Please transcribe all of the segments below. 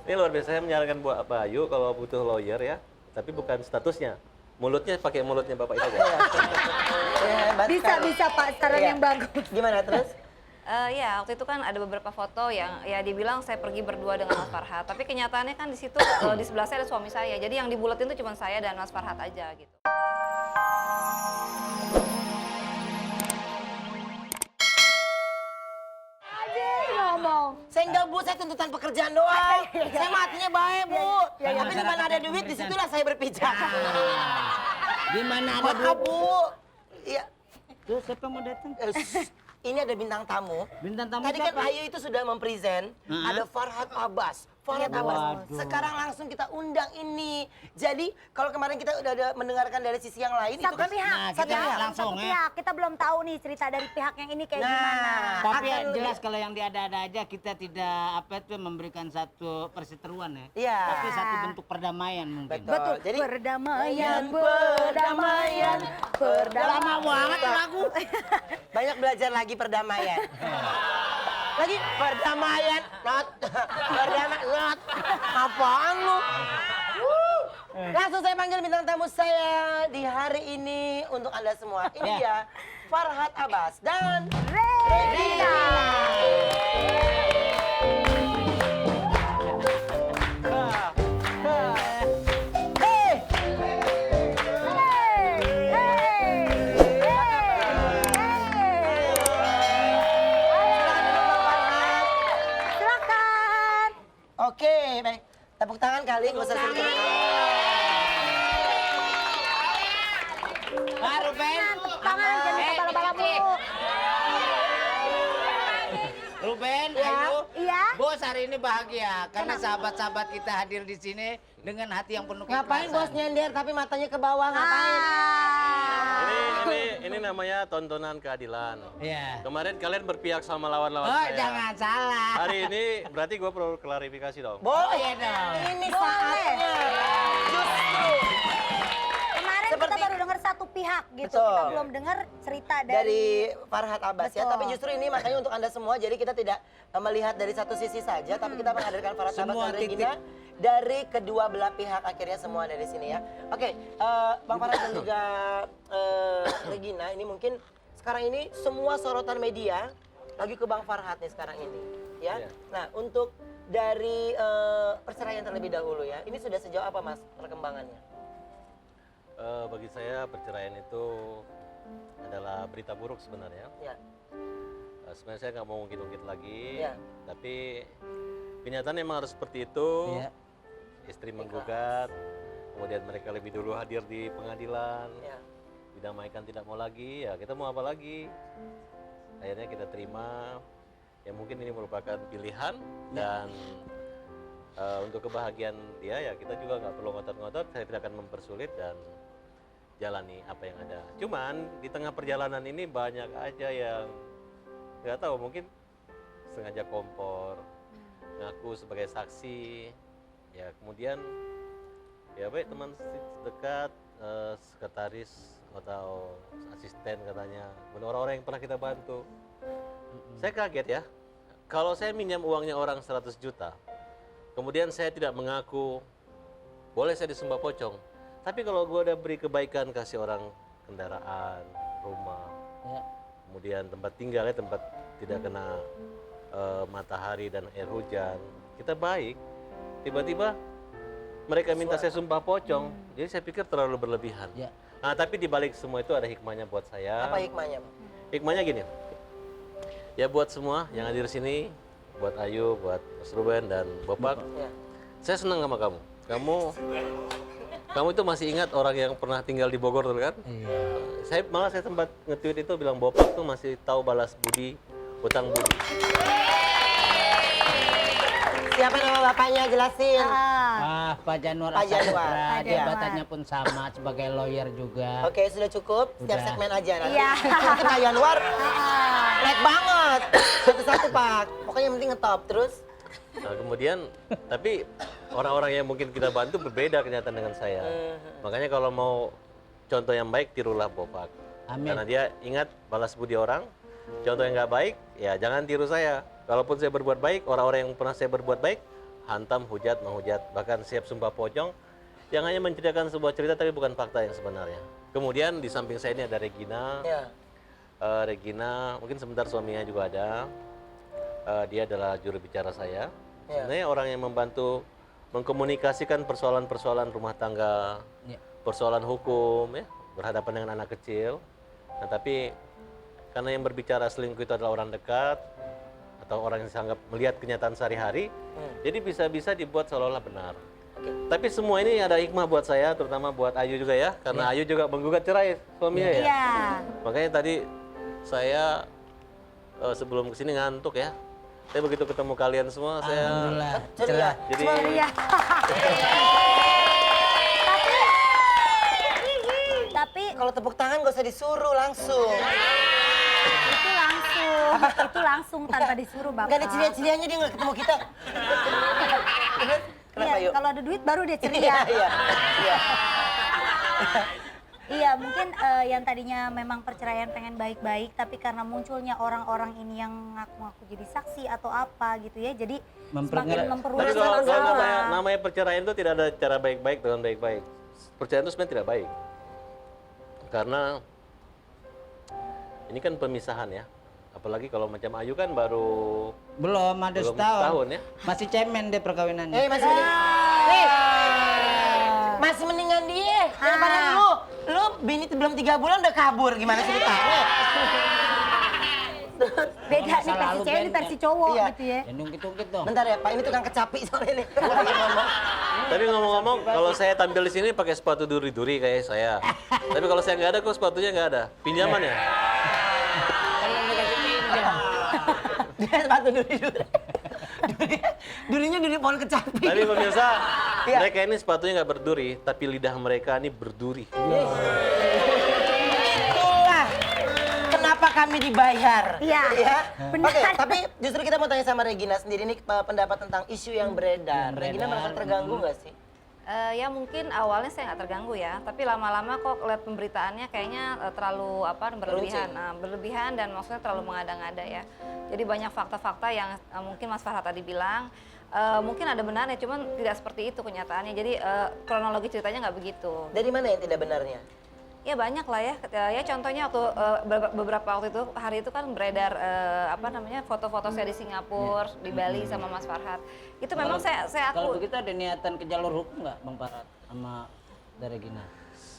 Ini luar biasa, saya menyarankan buat Pak Ayu kalau butuh lawyer ya, tapi bukan statusnya. Mulutnya pakai mulutnya Bapak itu aja. Bisa Pak, saran yang bagus. Gimana terus? Ya waktu itu kan ada beberapa foto yang ya dibilang saya pergi berdua dengan Mas Farhat, tapi kenyataannya kan di situ di sebelah saya ada suami saya, jadi yang dibulatin itu cuma saya dan Mas Farhat aja gitu. Ngomong. Saya enggak Bu, saya tuntutan pekerjaan doang. Saya matinya baik Bu. Tapi di mana ada duit, disitulah saya berpijak. Di mana ada Maaf duit? Bu. Iya. Tuh siapa mau datang? Ini ada bintang tamu. Bintang tamu Tadi kan siapa? Ayu itu sudah mempresent, ada Farhat Abbas. Farhat Abbas. Waduh. Sekarang langsung kita undang ini. Jadi kalau kemarin kita udah ada mendengarkan dari sisi yang lain Satu itu kan pihak, Nah, satu kita pihak. langsung satu ya. pihak. Kita belum tahu nih cerita dari pihak yang ini kayak gimana. Tapi akan jelas lebih- kalau yang diada-ada aja kita tidak apa itu memberikan satu perseteruan ya. Iya. Tapi satu bentuk perdamaian mungkin. Betul. Betul. Jadi Perdamaian, perdamaian, Lama banget lagu. Banyak belajar lagi perdamaian. Lagi perdamaian, not. Perdamaian, not. Apaan lu? Langsung saya panggil bintang tamu saya di hari ini untuk Anda semua. Ini Ya. dia Farhat Abbas dan Regina. Silakan. Oke, baik. Tepuk tangan kali, nggak usah sedikit. Ruben. Tepuk tangan, jangan bala-bala mulu. Ruben, Ya. Ayu. Iya. Bos hari ini bahagia karena sahabat-sahabat kita hadir di sini dengan hati yang penuh Ngapain bos keikhlasan. nyender tapi matanya ke bawah, ngapain? Ini namanya tontonan keadilan. Iya. Kemarin kalian berpihak sama lawan-lawan Oh, saya. jangan salah. Hari ini berarti gue perlu klarifikasi dong. Boleh iya dong. Ini Boleh. saatnya. Justru Kemarin Seperti- kita baru dengar satu pihak gitu. Betul. Kita belum dengar cerita dari Farhat Abbas ya. Betul. Tapi justru ini makanya untuk Anda semua, jadi kita tidak melihat dari satu sisi saja, tapi kita menghadirkan Farhat Abbas Semua dan Regina dari kedua belah pihak akhirnya semua dari sini ya. Oke, Bang Farhat dan juga Regina, ini mungkin sekarang ini semua sorotan media lagi ke Bang Farhat nih sekarang ini ya. Iya. Nah, untuk dari perceraian terlebih dahulu ya, ini sudah sejauh apa Mas perkembangannya? Bagi saya perceraian itu adalah berita buruk sebenarnya. Ya, Sebenarnya saya nggak mau ungkit-ungkit lagi, Iya. tapi kenyataan memang harus seperti itu. Iya. Istri menggugat, kemudian mereka lebih dulu hadir di pengadilan, ya. didamaikan tidak mau lagi, ya kita mau apa lagi? Akhirnya kita terima, ya mungkin ini merupakan pilihan dan untuk kebahagiaan dia ya kita juga nggak perlu ngotot-ngotot, saya tidak akan mempersulit dan jalani apa yang ada. Cuman di tengah perjalanan ini banyak aja yang nggak tahu, mungkin sengaja kompor, ngaku sebagai saksi, ya kemudian ya baik teman dekat, sekretaris atau asisten katanya, orang-orang yang pernah kita bantu. Saya kaget ya, kalau saya minjam uangnya orang 100 juta, kemudian saya tidak mengaku, boleh saya disembah pocong. Tapi kalau gue udah beri kebaikan, kasih orang kendaraan, rumah, Ya. kemudian tempat tinggal ya, tempat tidak kena matahari dan air hujan, kita baik. Tiba-tiba mereka minta saya sumpah pocong, jadi saya pikir terlalu berlebihan. Ya. Nah, tapi dibalik semua itu ada hikmahnya buat saya. Apa hikmahnya? Hikmahnya gini, ya buat semua yang hadir sini, buat Ayu, buat Mas Ruben dan Bopak, Ya. saya senang sama kamu. Kamu itu masih ingat orang yang pernah tinggal di Bogor tuh kan? Iya. Saya sempat nge-tweet itu bilang Bopak tuh masih tahu balas budi, hutang budi. Siapa nama bapaknya jelasin? Pak Januar Pak Januar. Asastra, Pak Januar. jabatannya pun sama sebagai lawyer juga. Oke, sudah cukup. Setiap Udah. segmen aja nanti. Iya. Nanti Pak Januar naik banget. Satu-satu Pak. Pokoknya yang penting ngetop terus. Nah, kemudian, tapi orang-orang yang mungkin kita bantu berbeda kenyataan dengan saya. Makanya kalau mau contoh yang baik, tirulah Bopak. Amin. Karena dia ingat balas budi orang, contoh yang nggak baik, ya jangan tiru saya. Kalaupun saya berbuat baik, orang-orang yang pernah saya berbuat baik, hantam, hujat, menghujat, bahkan siap sumpah pocong yang hanya menceritakan sebuah cerita tapi bukan fakta yang sebenarnya. Kemudian di samping saya ini ada Regina. Ya. Regina, mungkin sebentar suaminya juga ada. Dia adalah juru bicara saya. Ya. Sebenarnya orang yang membantu mengkomunikasikan persoalan-persoalan rumah tangga, persoalan hukum, ya, berhadapan dengan anak kecil. Nah, tapi karena yang berbicara selingkuh itu adalah orang dekat atau orang yang sangat melihat kenyataan sehari-hari, jadi bisa-bisa dibuat seolah-olah benar. Tapi semua ini ada hikmah buat saya, terutama buat Ayu juga ya, karena Ayu juga menggugat cerai suaminya ya. Iya. Makanya tadi saya sebelum kesini ngantuk ya. Saya begitu ketemu kalian semua, saya Alhamdulillah. Ceria. jadi Iya. Tapi Kalau tepuk tangan gak usah disuruh langsung. itu langsung tanpa disuruh Bapak. Gak ada ceria-cerianya dia nggak ketemu kita. Kenapa Iya, yuk? kalau ada duit baru dia Iya, ceria. iya. Iya, mungkin yang tadinya memang perceraian pengen baik-baik, tapi karena munculnya orang-orang ini yang ngaku-ngaku jadi saksi atau apa gitu ya, jadi semakin tapi memperluas kalau masalah. namanya perceraian itu tidak ada cara baik-baik dengan baik-baik. Perceraian itu sebenarnya tidak baik. Karena ini kan pemisahan ya. Apalagi kalau macam Ayu kan baru Belum ada belum setahun. setahun ya. Masih cemen deh perkawinannya. Masih mending. Masih mendingan dia daripada lu. Lu bini belum 3 bulan udah kabur, gimana ceritanya? Beda nih Masa versi lalu cewek, ini band, versi cowok Iya. gitu ya. Ya ungkit-ungkit dong. Bentar ya Pak, ini tukang kecapi soalnya nih. Lagi ngomong. Tapi ngomong-ngomong, kalau saya tampil di sini pakai sepatu duri-duri kayak saya. Tapi kalau saya nggak ada, kok sepatunya nggak ada. Pinjaman ya? Dia sepatu duri-duri. Durinya duri pohon kecapi. Tapi pemirsa, Iya. mereka ini sepatunya nggak berduri, tapi lidah mereka ini berduri. Itulah kenapa kami dibayar. Iya, Ya? benar. Oke, tapi justru kita mau tanya sama Regina sendiri nih pendapat tentang isu yang beredar. Regina merasa terganggu nggak sih? Ya mungkin awalnya saya nggak terganggu ya, tapi lama-lama kok lihat pemberitaannya kayaknya terlalu berlebihan, berlebihan dan maksudnya terlalu mengada-ngada ya. Jadi banyak fakta-fakta yang mungkin Mas Farhat tadi bilang mungkin ada benarnya, cuman tidak seperti itu kenyataannya. Jadi kronologi ceritanya nggak begitu. Dari mana yang tidak benarnya? Ya banyak lah ya. Ya contohnya waktu beberapa waktu itu hari itu kan beredar foto-foto saya di Singapura, di Bali sama Mas Farhat. Itu memang saya Kalau aku begitu ada niatan ke jalur hukum nggak Bang Farhat sama Regina?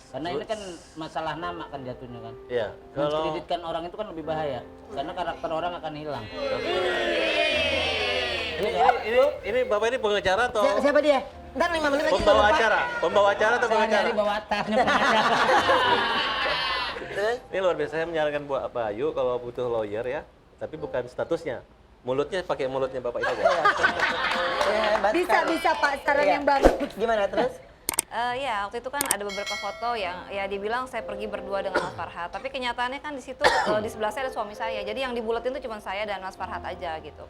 Karena ini kan masalah nama kan jatuhnya kan. Iya, kalau Mendiskreditkan orang itu kan lebih bahaya. Karena karakter orang akan hilang. ini Bapak ini pengacara atau Siapa dia? Ntar 5 menit lagi pembawa lupa. acara? Pembawa acara atau Saya pengacara? dari bawah atasnya pengacara. Terus? Ini luar biasa, saya menyarankan buat Pak Ayu kalau butuh lawyer ya, tapi bukan statusnya. Mulutnya pakai mulutnya Bapak itu aja. Ya, hebat Bisa sekali. Pak, saran Iya. yang bagus. Gimana terus? ya waktu itu kan ada beberapa foto yang ya dibilang saya pergi berdua dengan Mas Farhat, tapi kenyataannya kan di situ di sebelah saya ada suami saya, jadi yang dibulatin itu cuma saya dan Mas Farhat aja gitu.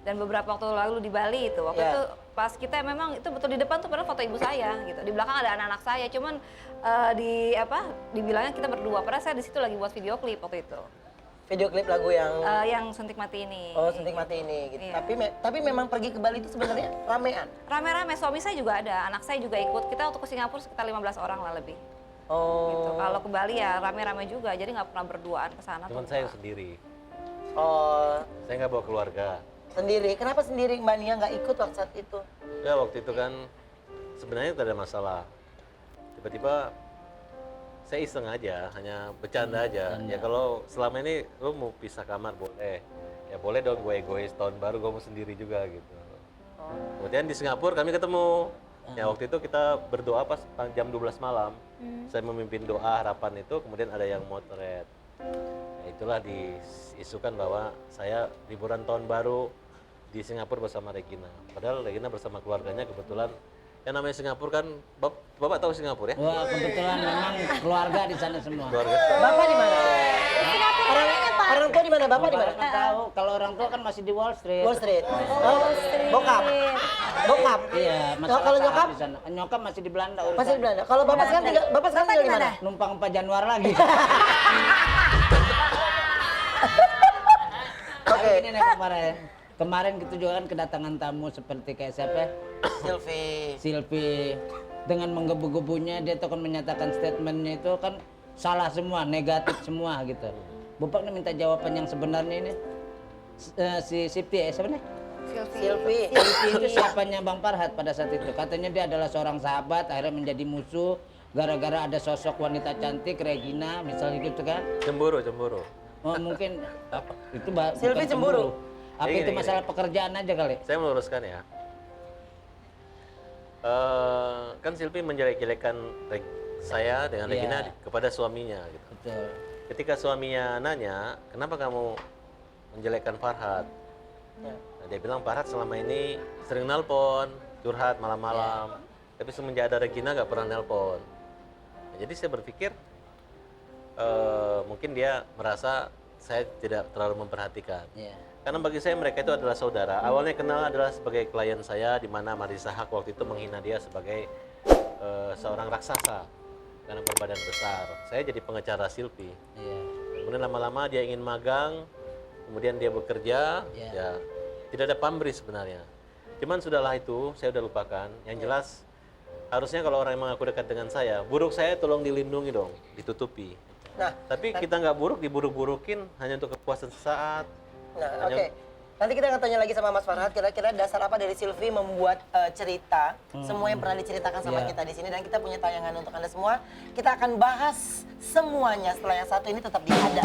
Dan beberapa waktu lalu di Bali itu, waktu Yeah. itu pas kita memang itu betul di depan tuh padahal foto ibu saya gitu, di belakang ada anak-anak saya, cuman dibilangnya kita berdua, padahal saya di situ lagi buat video klip waktu itu, Video klip lagu yang Suntik Mati ini. Oh, Suntik Mati ini gitu. Iya. Tapi memang pergi ke Bali itu sebenarnya ramean. Rame-rame, suami saya juga ada, anak saya juga ikut. Kita waktu ke Singapura sekitar 15 orang lah lebih. Oh. Gitu. Kalau ke Bali ya rame-rame juga, jadi nggak pernah berduaan ke sana. Cuman tuh saya enggak. sendiri. Oh, Saya nggak bawa keluarga. sendiri. Kenapa sendiri Mbak Nia nggak ikut waktu saat itu? Ya waktu itu kan sebenarnya tidak ada masalah. Tiba-tiba saya iseng aja, hanya bercanda aja. Ya kalau selama ini lu mau pisah kamar boleh. Ya boleh dong gue egois, tahun baru gue mau sendiri juga gitu. Kemudian di Singapura kami ketemu. Ya waktu itu kita berdoa pas jam 12 malam. Saya memimpin doa harapan itu, kemudian ada yang motret. Ya, itulah diisukan bahwa saya liburan tahun baru di Singapura bersama Regina. Padahal Regina bersama keluarganya kebetulan. Yang namanya Singapura kan, Bapak tahu Singapura ya? Wah kebetulan memang keluarga di sana semua. Keluarga. Bapak di mana? Orang tua di mana? Bapak di mana? Bapak tahu kalau orang tua kan masih di Wall Street. Wall Street. Oh, bokap. Bokap. Iya, Oh, masalah kalau saham nyokap? di sana. Nyokap masih di Belanda urusan. Masih di Belanda. Kalau bapak sekarang tinggal di mana? Numpang 4 Januari lagi. Oke. Ini nih kemarin. kemarin gitu juga kan kedatangan tamu seperti kayak siapa? Silvi. Dengan menggebu-gebunya dia tuh kan menyatakan statementnya itu kan salah semua, negatif semua gitu. Bapak nih minta jawaban yang sebenarnya ini. Si Sipti siapa nih? Silvi. Sipti itu siapanya Bang Farhat pada saat itu. Katanya dia adalah seorang sahabat, akhirnya menjadi musuh gara-gara ada sosok wanita cantik Regina misalnya gitu kan. Cemburu. Oh mungkin itu Silvi bukan cemburu. Apa Gini, itu gini. masalah pekerjaan aja kali? Saya meluruskan ya. Kan Silvi menjelek-jelekan saya dengan Iya. Regina kepada suaminya gitu. Betul. Ketika suaminya nanya, kenapa kamu menjelekkan Farhat? Ya. Nah, dia bilang Farhat selama ini sering nelpon, curhat malam-malam. Tapi semenjak ada Regina nggak pernah nelpon. Nah, jadi saya berpikir mungkin dia merasa saya tidak terlalu memperhatikan. Iya. Karena bagi saya mereka itu adalah saudara. Awalnya kenal adalah sebagai klien saya, di mana Marisa Haq waktu itu menghina dia sebagai seorang raksasa karena berbadan besar. Saya jadi pengacara Silvi. Iya. Kemudian lama-lama dia ingin magang, kemudian dia bekerja, Iya. ya tidak ada pamrih sebenarnya. Cuman sudahlah itu, saya udah lupakan. Yang jelas harusnya kalau orang yang mengaku dekat dengan saya, buruk saya tolong dilindungi dong, ditutupi. Nah, Tapi kita nggak buruk, diburuk-burukin hanya untuk kepuasan sesaat. Nah, oke. Nanti kita akan tanya lagi sama Mas Farhat, kira-kira dasar apa dari Silvi membuat cerita, semua yang pernah diceritakan sama Iya. kita di sini, dan kita punya tayangan untuk Anda semua. Kita akan bahas semuanya setelah yang satu ini tetap di Ada.